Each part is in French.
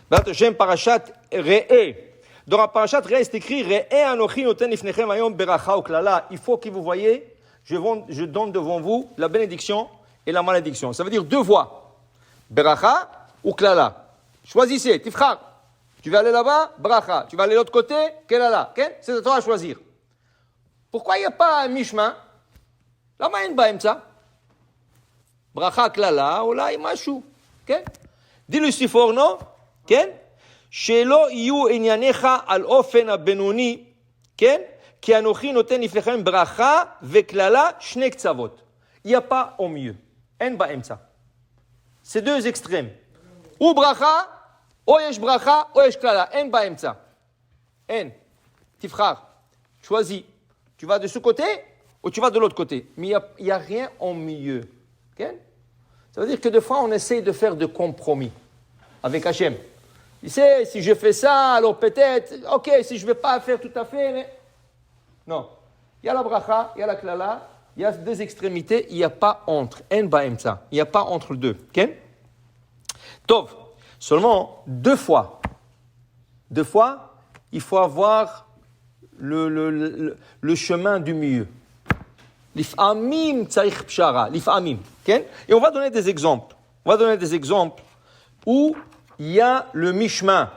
B'ezrat Hashem, parashat Re'eh. Dans la parashat Re'eh, c'est écrit Re'eh anochi noten lifnechem hayom beracha uklala. Il faut que vous voyez, je donne devant vous la bénédiction et la malédiction. Ça veut dire deux voies. Beracha ou klala. Choisissez, tifchar. Tu vas aller là-bas, bracha. Tu vas aller de l'autre côté, kelala. Okay? C'est à toi à choisir. Pourquoi il n'y a pas un mi-chemin? Lama en baemtza. Bracha klala, oulai mashu. Okay? Dis le sifor, non? כן? שלא יהיו ענייניך על אופן הבינוני, כן? כי אנוכי נותן לפניכם ברכה וקללה שני קצוות. Il n'y a pas au milieu. אין באמצע. C'est deux extrêmes. ou ברכה, או יש ברכה, או יש קללה. אין באמצע. אין. תבחר. choisis. Tu vas de ce côté ou tu vas de l'autre côté. Mais il n'y a rien au milieu. Okay? Ça veut dire que des fois, on essaie de faire des compromis avec Hachem. Tu sais, si je fais ça, alors peut-être, ok, si je ne vais pas faire tout à fait, mais... Non. Il y a la bracha, il y a la klala, il y a deux extrémités, il n'y a pas entre. En baemtza. Il n'y a pas entre deux. Ok? Tov. Seulement, deux fois, il faut avoir le chemin du milieu. L'if'amim tzarich pshara. L'if'amim. Ok? Et on va donner des exemples. Où il y a le mi-chemin,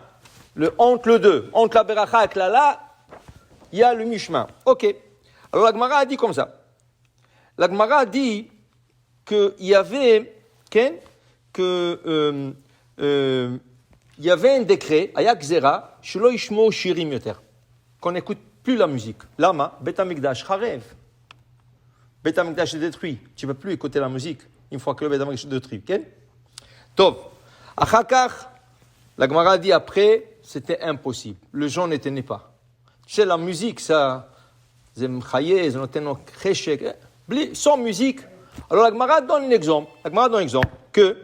entre le deux, entre la beracha et la klala, il y a le mi-chemin. Ok. Alors la Gemara a dit comme ça. La Gemara a dit qu'il y avait, il y avait un décret, ayak zera, shelo yishmo shirim yoter, qu'on n'écoute plus la musique. Lama, Bet Hamikdash charev. Bet Hamikdash est détruit. Tu ne peux plus écouter la musique une fois que le Bet Hamikdash est détruit. Ok? Tov. Achakach, la Gemara dit après, c'était impossible. Le gens ne tenaient pas. Tu sais, la musique, ça, sans musique. Alors la Gemara donne un exemple. Que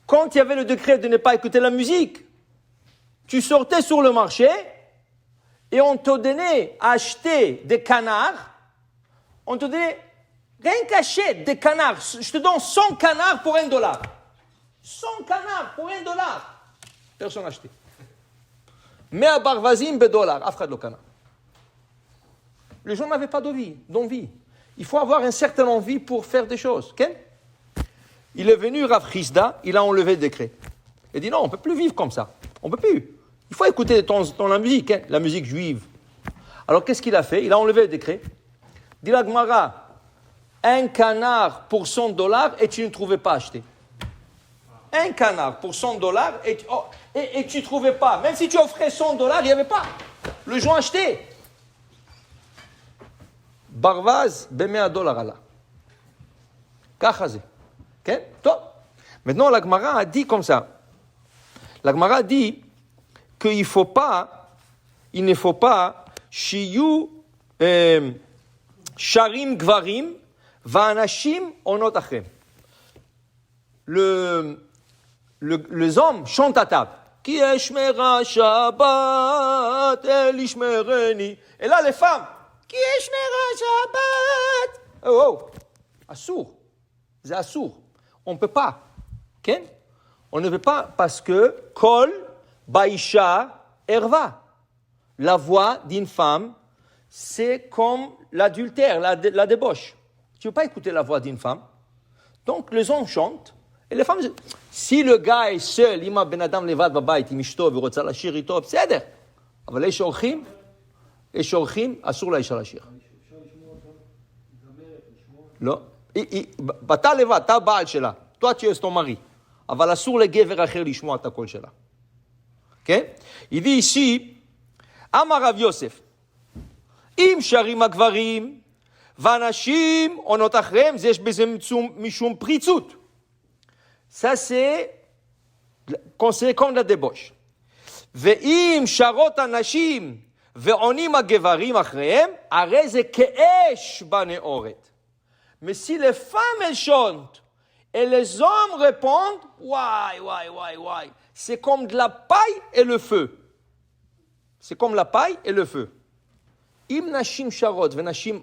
quand il y avait le décret de ne pas écouter la musique, tu sortais sur le marché et on te donnait à acheter des canards. On te donnait, rien qu'achète des canards. Je te donne 100 canards pour $1. 100 canards pour $1. Personne n'a acheté. Mais à Barvazim, $1, Afrad le canard. Les gens n'avaient pas d'envie. Il faut avoir une certaine envie pour faire des choses. Okay? Il est venu, Rav Chisda, il a enlevé le décret. Il dit non, on ne peut plus vivre comme ça. On ne peut plus. Il faut écouter de temps en temps la musique, hein, la musique juive. Alors qu'est-ce qu'il a fait? Il a enlevé le décret. Dit la Gemara, un canard pour $100 et tu ne trouvais pas acheté. Un canard pour $100 et tu ne trouvais pas. Même si tu offrais $100, il n'y avait pas. Le gens achetaient. Barvaz, $100 Allah. Kachazé. Ok? Maintenant, la Gemara a dit comme ça. La Gemara a dit qu'il ne faut pas, shiyu sharim gvarim va'anashim onot achem. Les hommes chantent à table. Ki eshmera Shabbat el ishmereni. Et là, les femmes. Ki eshmera Shabbat. Oh, assour. C'est assour. On ne peut pas. Okay? On ne peut pas parce que kol baisha erva. La voix d'une femme, c'est comme l'adultère, la débauche. Tu ne peux pas écouter la voix d'une femme. Donc, les hommes chantent. Et les femmes, si le gars est seul, ima ben adam levad babayit, im ishto, ורוצה לשיר איתו, בסדר. אבל יש אורחים, אסור לאישה לשיר. לא. אתה לבד, אתה הבעל שלה. toi tu es ton mari. אבל אסור לגבר אחר לשמוע את הקול שלה. כן? Il dit ici, אמר רב יוסף, אם שרים הגברים, ואנשים עונות אחריהם, יש בזה משום פריצות. Ça, c'est considéré comme la débauche. ואם שרות הנשים ועונים הגברים אחריהם, הרי זה כאש בנאורת. Mais si les femmes, elles chantent, et les hommes répondent, why, c'est comme de la paille et le feu. C'est comme la paille et le feu. אם נשים שרות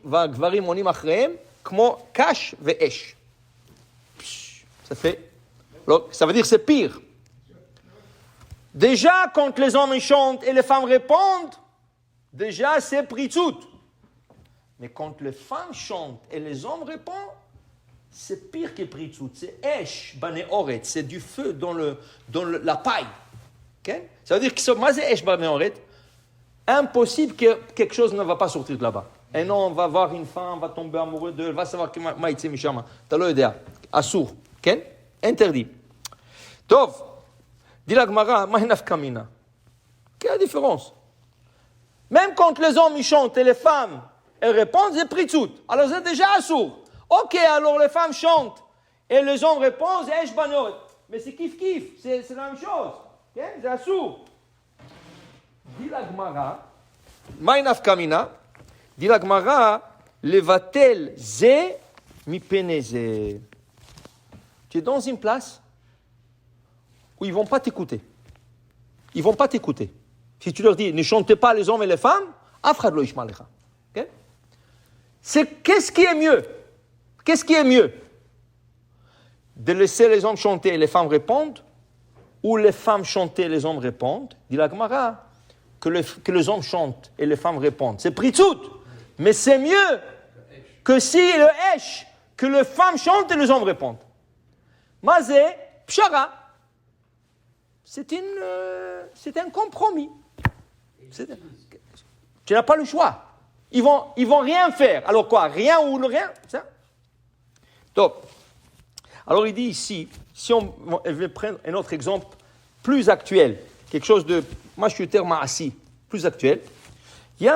והגברים עונים אחריהם, כמו קש ואש. Ça veut dire c'est pire. Déjà, quand les hommes chantent et les femmes répondent, déjà c'est pritzout. Mais quand les femmes chantent et les hommes répondent, c'est pire que pritzout. C'est esh baneoret, c'est du feu dans la paille. Okay? Ça veut dire que c'est esh baneoret. Impossible que quelque chose ne va pas sortir de là-bas. Et non, on va voir une femme, va tomber amoureux d'elle, va savoir que maïtse mishama. T'as l'idée. Assour. Okay? Interdit. Tov. Dit la Gemara, mahinaf kamina. Quelle est la différence? Même quand les hommes ils chantent et les femmes elles répondent, c'est pritzout. Alors c'est déjà assour. Ok, alors les femmes chantent et les hommes répondent, c'est esh banot. Mais c'est kiff-kiff, c'est la même chose. Okay? C'est assour. Dit la Gemara, mahinaf kamina. Dit la Gemara, levatel ze mi peneze. Tu es dans une place où ils ne vont pas t'écouter. Ils ne vont pas t'écouter. Si tu leur dis, ne chantez pas les hommes et les femmes, afrad lo ishma lecha. Qu'est-ce qui est mieux? Qu'est-ce qui est mieux? De laisser les hommes chanter et les femmes répondent, ou les femmes chanter et les hommes répondent? Dit la Gemara, que les hommes chantent et les femmes répondent. C'est pritzout, mais c'est mieux que si le esh, que les femmes chantent et les hommes répondent. Mazé, pshara. C'est un compromis. Tu n'as pas le choix. Ils vont rien faire. Alors quoi? Rien ou le rien? Ça? Top. Alors il dit ici, si on veut prendre un autre exemple plus actuel, quelque chose de, moi je suis terme assis, plus actuel. Il y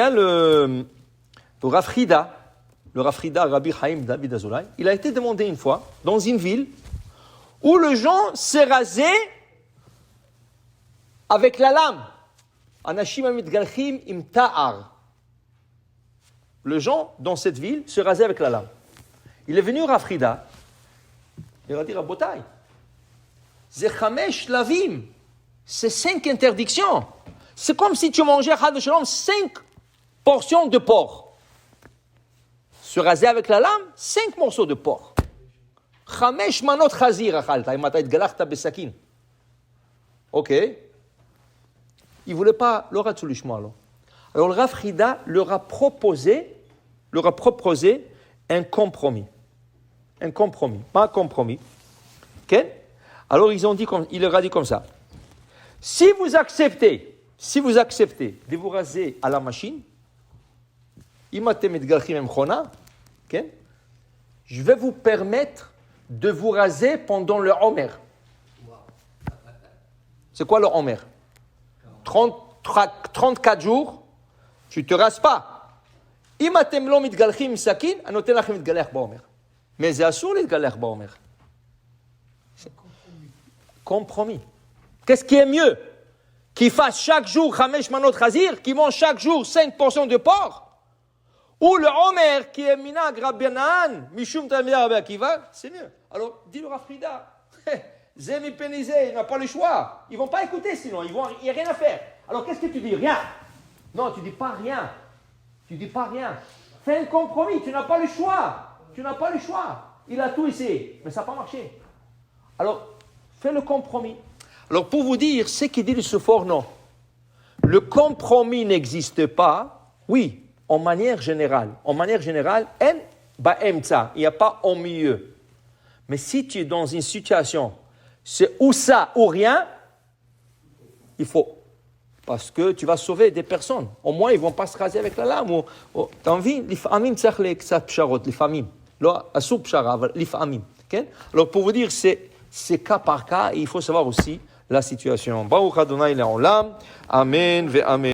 a le Rav Hida, Rabbi Chaim David Azoulay. Il a été demandé une fois dans une ville où le gens s'est rasé avec la lame. Anashim mitgalchim im ta'ar. Le gens dans cette ville se rasaient avec la lame. Il est venu Rav Hida. Il a dit Rabotai, c'est chamesh lavim. C'est 5 interdictions. C'est comme si tu mangeais chad shalom 5 portions de porc. Se raser avec la lame, 5 morceaux de porc. Chamesh manot chazir achalta, imata itgalachta besakin. Ok. Il ne voulait pas le ratsulishma alors. Alors le Rav Hida leur a proposé un compromis. Un compromis, pas un compromis. Ok? Alors il leur a dit comme ça. Si vous acceptez de vous raser à la machine, je vais vous permettre de vous raser pendant le Homer. C'est quoi le Homer? 34 jours, tu ne te rases pas. Mais c'est assour les galères Homer. Compromis. Qu'est-ce qui est mieux? Qu'il fasse chaque jour Chamesh Manot Chazir, qu'il mange chaque jour 5 portions de porc? Ou le Homer qui est Minag Rabbi Naan, Mishum Tamir Rabbi Akiva, c'est mieux. Alors, dis le Rav Hida, Zemi Penizé, il n'a pas le choix. Ils ne vont pas écouter sinon, il n'y a rien à faire. Alors, qu'est-ce que tu dis? Rien. Non, tu ne dis pas rien. Tu ne dis pas rien. Fais un compromis, tu n'as pas le choix. Tu n'as pas le choix. Il a tout essayé, mais ça n'a pas marché. Alors, fais le compromis. Alors, pour vous dire, ce qu'il dit de ce fort, non. Le compromis n'existe pas, oui, en manière générale. En manière générale, il n'y a pas au milieu. Mais si tu es dans une situation, c'est ou ça ou rien, il faut. Parce que tu vas sauver des personnes. Au moins, ils ne vont pas se raser avec la lame. Tu as envie? L'ifamim, c'est les psharot, l'ifamim. Asou pshara, l'ifamim. Alors, pour vous dire, c'est cas par cas, et il faut savoir aussi la situation. Baruch Adonai le'olam. Amen ve amen.